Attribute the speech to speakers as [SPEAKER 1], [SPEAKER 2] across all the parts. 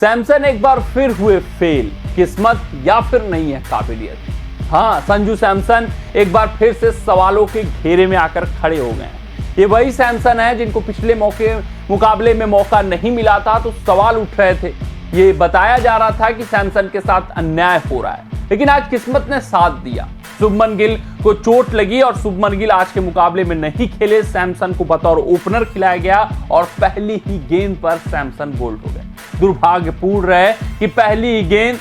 [SPEAKER 1] सैमसन एक बार फिर हुए फेल, किस्मत या फिर नहीं है काबिलियत। हाँ, संजू सैमसन एक बार फिर से सवालों के घेरे में आकर खड़े हो गए हैं। ये वही सैमसन है जिनको पिछले मुकाबले में मौका नहीं मिला था तो सवाल उठ रहे थे। ये बताया जा रहा था कि सैमसन के साथ अन्याय हो रहा है, लेकिन आज किस्मत ने साथ दिया। शुभमन गिल को चोट लगी और शुभमन गिल आज के मुकाबले में नहीं खेले। सैमसन को बतौर ओपनर खिलाया गया और पहली ही गेंद पर सैमसन बोल्ड हो गए। दुर्भाग्यपूर्ण है कि पहली ही गेंद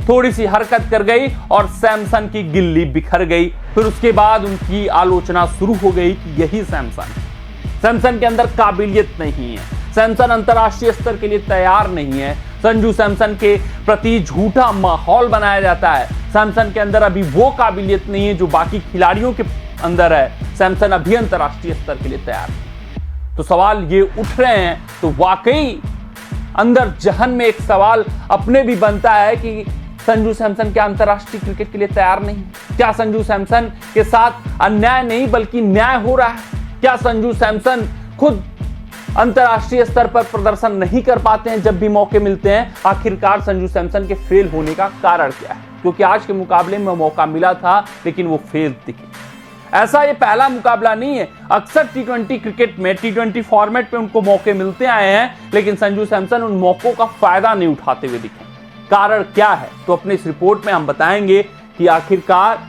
[SPEAKER 1] थोड़ी सी हरकत कर गई और सैमसन की गिल्ली बिखर गई। फिर उसके बाद उनकी आलोचना शुरू हो गई कि यही सैमसन के अंदर काबिलियत नहीं है, सैमसन अंतरराष्ट्रीय स्तर के लिए तैयार नहीं है। संजू सैमसन के प्रति झूठा माहौल बनाया जाता है। सैमसन के अंदर अभी वो काबिलियत नहीं है जो बाकी खिलाड़ियों के अंदर है। सैमसन अभी अंतरराष्ट्रीय स्तर के लिए तैयार नहीं। तो सवाल ये उठ रहे हैं, तो वाकई अंदर जहन में एक सवाल अपने भी बनता है कि संजू सैमसन क्या अंतरराष्ट्रीय क्रिकेट के लिए तैयार नहीं? क्या संजू सैमसन के साथ अन्याय नहीं बल्कि न्याय हो रहा है? क्या संजू सैमसन खुद अंतरराष्ट्रीय स्तर पर प्रदर्शन नहीं कर पाते हैं जब भी मौके मिलते हैं? आखिरकार संजू सैमसन के फेल होने का कारण क्या है? क्योंकि आज के मुकाबले में मौका मिला था लेकिन वो फेल दिखे। ऐसा ये पहला मुकाबला नहीं है। अक्सर टी20 क्रिकेट में, टी20 फॉर्मेट में उनको मौके मिलते आए हैं, लेकिन संजू सैमसन उन मौकों का फायदा नहीं उठाते हुए दिखे। कारण क्या है? तो अपनी इस रिपोर्ट में हम बताएंगे कि आखिरकार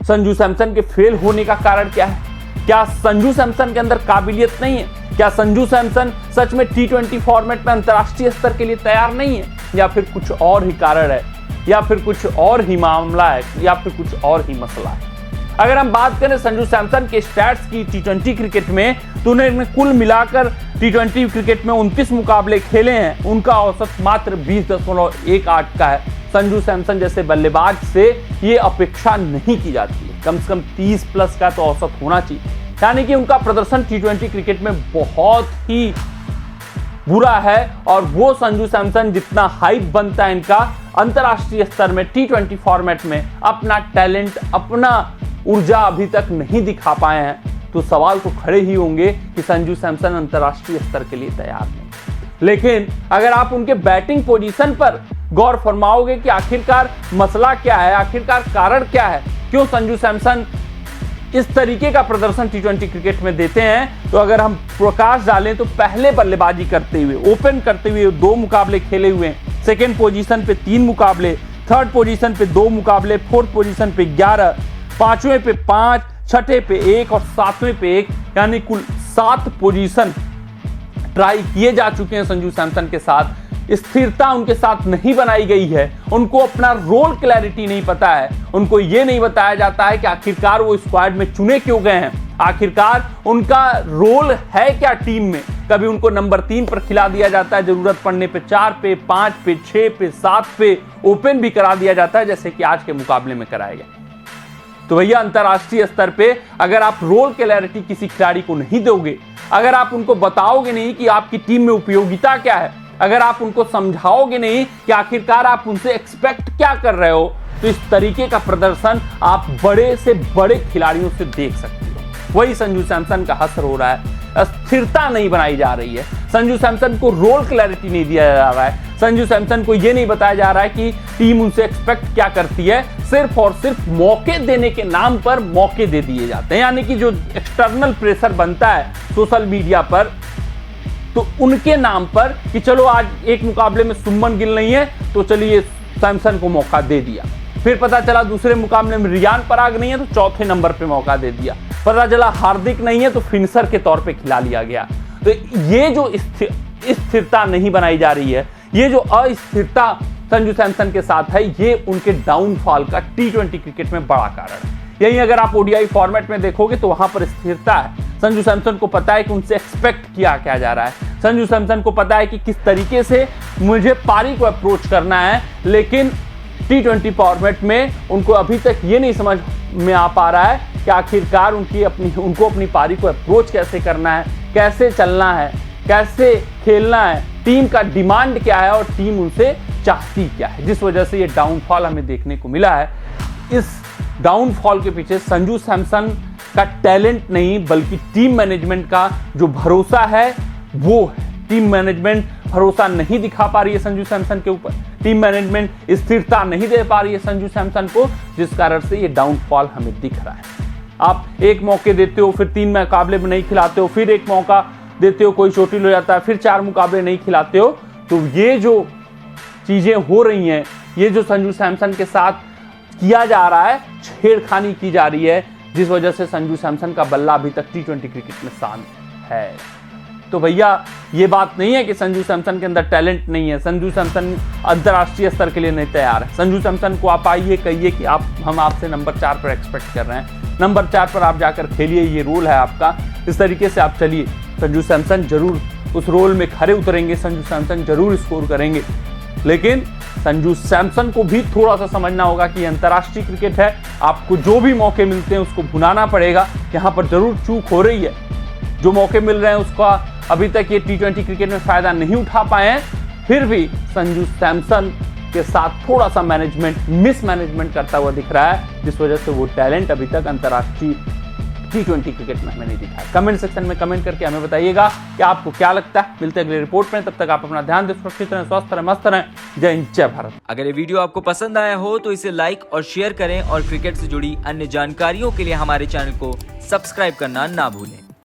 [SPEAKER 1] संजू सैमसन के फेल होने का कारण क्या है। क्या संजू सैमसन के अंदर काबिलियत नहीं है? क्या संजू सैमसन सच में टी20 फॉर्मेट में अंतरराष्ट्रीय स्तर के लिए तैयार नहीं है? या फिर कुछ और ही कारण है, या फिर कुछ और ही मामला है, या फिर कुछ और ही मसला है? अगर हम बात करें संजू सैमसन के स्टैट्स की टी20 क्रिकेट में, तो उन्होंने कुल मिलाकर टी20 क्रिकेट में 29 मुकाबले खेले हैं। उनका औसत मात्र 20.18 का है। संजू सैमसन जैसे बल्लेबाज से ये अपेक्षा नहीं की जाती है। कम से कम 30 प्लस का तो औसत होना चाहिए। यानी कि उनका प्रदर्शन टी20 क्रिकेट में बहुत ही बुरा है और वो संजू सैमसन जितना हाइप बनता है इनका अंतरराष्ट्रीय स्तर में टी20 फॉर्मेट में अपना टैलेंट, अपना ऊर्जा अभी तक नहीं दिखा पाए हैं। तो सवाल तो खड़े ही होंगे कि संजू सैमसन अंतरराष्ट्रीय स्तर के लिए तैयार नहीं। लेकिन अगर आप उनके बैटिंग पोजीशन पर गौर फरमाओगे कि आखिरकार मसला क्या है, आखिरकार कारण क्या है, क्यों संजू सैमसन इस तरीके का प्रदर्शन टी20 क्रिकेट में देते हैं, तो अगर हम प्रकाश डालें तो पहले बल्लेबाजी करते हुए, ओपन करते हुए 2 मुकाबले खेले हुए हैं। सेकेंड पोजीशन पे 3 मुकाबले, थर्ड पोजीशन पे 2 मुकाबले, फोर्थ पोजीशन पे 11, पांचवें पे 5, छठे पे 1 और 7वें पे 1, यानी कुल 7 पोजीशन ट्राई किए जा चुके हैं संजू सैमसन के साथ। स्थिरता उनके साथ नहीं बनाई गई है। उनको अपना रोल क्लैरिटी नहीं पता है। उनको ये नहीं बताया जाता है कि आखिरकार वो स्क्वाड में चुने क्यों गए हैं, आखिरकार उनका रोल है क्या टीम में। कभी उनको नंबर 3 पर खिला दिया जाता है, जरूरत पड़ने पे 4 पे, 5 पे, 6 पे, 7 पे ओपन भी करा दिया जाता है, जैसे कि आज के मुकाबले में कराया गया। तो भैया अंतरराष्ट्रीय स्तर पे अगर आप रोल क्लैरिटी किसी खिलाड़ी को नहीं दोगे, अगर आप उनको बताओगे नहीं कि आपकी टीम में उपयोगिता क्या है, अगर आप उनको समझाओगे नहीं कि आखिरकार आप उनसे एक्सपेक्ट क्या कर रहे हो, तो इस तरीके का प्रदर्शन आप बड़े से बड़े खिलाड़ियों से देख सकते हो। वही संजू सैमसन का असर हो रहा है। स्थिरता नहीं बनाई जा रही है। संजू सैमसन को रोल क्लैरिटी नहीं दिया जा रहा है। संजू सैमसन को यह नहीं बताया जा रहा है कि टीम उनसे एक्सपेक्ट क्या करती है। सिर्फ और सिर्फ मौके देने के नाम पर मौके दे दिए जाते हैं। यानी कि जो एक्सटर्नल प्रेशर बनता है सोशल मीडिया पर, तो उनके नाम पर कि चलो आज एक मुकाबले में शुभमन गिल नहीं है तो चलिए सैमसन को मौका दे दिया। फिर पता चला दूसरे मुकाबले में रियान पराग नहीं है तो चौथे नंबर पे मौका दे दिया। पता चला हार्दिक नहीं है तो फिनिशर के तौर पे खिला लिया गया। तो ये जो स्थिरता नहीं बनाई जा रही है, ये जो अस्थिरता संजू सैमसन के साथ है, ये उनके डाउनफॉल का टी20 क्रिकेट में बड़ा कारण है। यही अगर आप ओडीआई फॉर्मेट में देखोगे तो वहां पर स्थिरता है। संजू सैमसन को पता है कि उनसे एक्सपेक्ट किया जा रहा है। संजू सैमसन को पता है कि किस तरीके से मुझे पारी को अप्रोच करना है, लेकिन टी20 फॉर्मेट में उनको अभी तक ये नहीं समझ में आ पा रहा है कि आखिरकार उनको अपनी पारी को अप्रोच कैसे करना है, कैसे चलना है, कैसे खेलना है, टीम का डिमांड क्या है और टीम उनसे चाहती क्या है। जिस वजह से ये डाउनफॉल हमें देखने को मिला है। इस डाउनफॉल के पीछे संजू सैमसन का टैलेंट नहीं बल्कि टीम मैनेजमेंट का जो भरोसा है वो है। टीम मैनेजमेंट भरोसा नहीं दिखा पा रही है संजू सैमसन के ऊपर, टीम मैनेजमेंट स्थिरता नहीं दे पा रही है संजू सैमसन को, जिस कारण से ये डाउनफॉल हमें दिख रहा है। आप एक मौके देते हो, फिर 3 मुकाबले में नहीं खिलाते हो, फिर एक मौका देते हो, कोई चोटिल हो जाता है, फिर 4 मुकाबले नहीं खिलाते हो। तो ये जो चीजें हो रही हैं, ये जो संजू सैमसन के साथ किया जा रहा है, छेड़खानी की जा रही है, जिस वजह से संजू सैमसन का बल्ला अभी तक T20 क्रिकेट में शांत है। तो भैया ये बात नहीं है कि संजू सैमसन के अंदर टैलेंट नहीं है, संजू सैमसन अंतर्राष्ट्रीय स्तर के लिए नहीं तैयार है। संजू सैमसन को आप आइए, कहिए कि हम आपसे नंबर 4 पर एक्सपेक्ट कर रहे हैं, नंबर 4 पर आप जाकर खेलिए, ये रोल है आपका, इस तरीके से आप चलिए। संजू सैमसन जरूर उस रोल में खरे उतरेंगे, संजू सैमसन जरूर स्कोर करेंगे, लेकिन संजू सैमसन को भी थोड़ा सा समझना होगा कि अंतर्राष्ट्रीय क्रिकेट है, आपको जो भी मौके मिलते हैं उसको भुनाना पड़ेगा। यहाँ पर जरूर चूक हो रही है, जो मौके मिल रहे हैं उसका अभी तक ये T20 क्रिकेट में फायदा नहीं उठा पाए हैं, फिर भी संजू सैमसन के साथ थोड़ा सा मैनेजमेंट मिसमैनेजमेंट करता हुआ दिख रहा है, जिस वजह से वो टैलेंट अभी तक अंतर्राष्ट्रीय T20 क्रिकेट में हमें नहीं दिखा है। कमेंट सेक्शन में कमेंट करके हमें बताइएगा कि आपको क्या लगता है। मिलते हैं अगले रिपोर्ट में, तब तक आप अपना ध्यान दें, सुरक्षित रहें, स्वस्थ रहें, मस्त रहें। जय हिंद, जय भारत।
[SPEAKER 2] अगर ये वीडियो आपको पसंद आया हो तो इसे लाइक और शेयर करें और क्रिकेट से जुड़ी अन्य जानकारियों के लिए हमारे चैनल को सब्सक्राइब करना ना भूलें।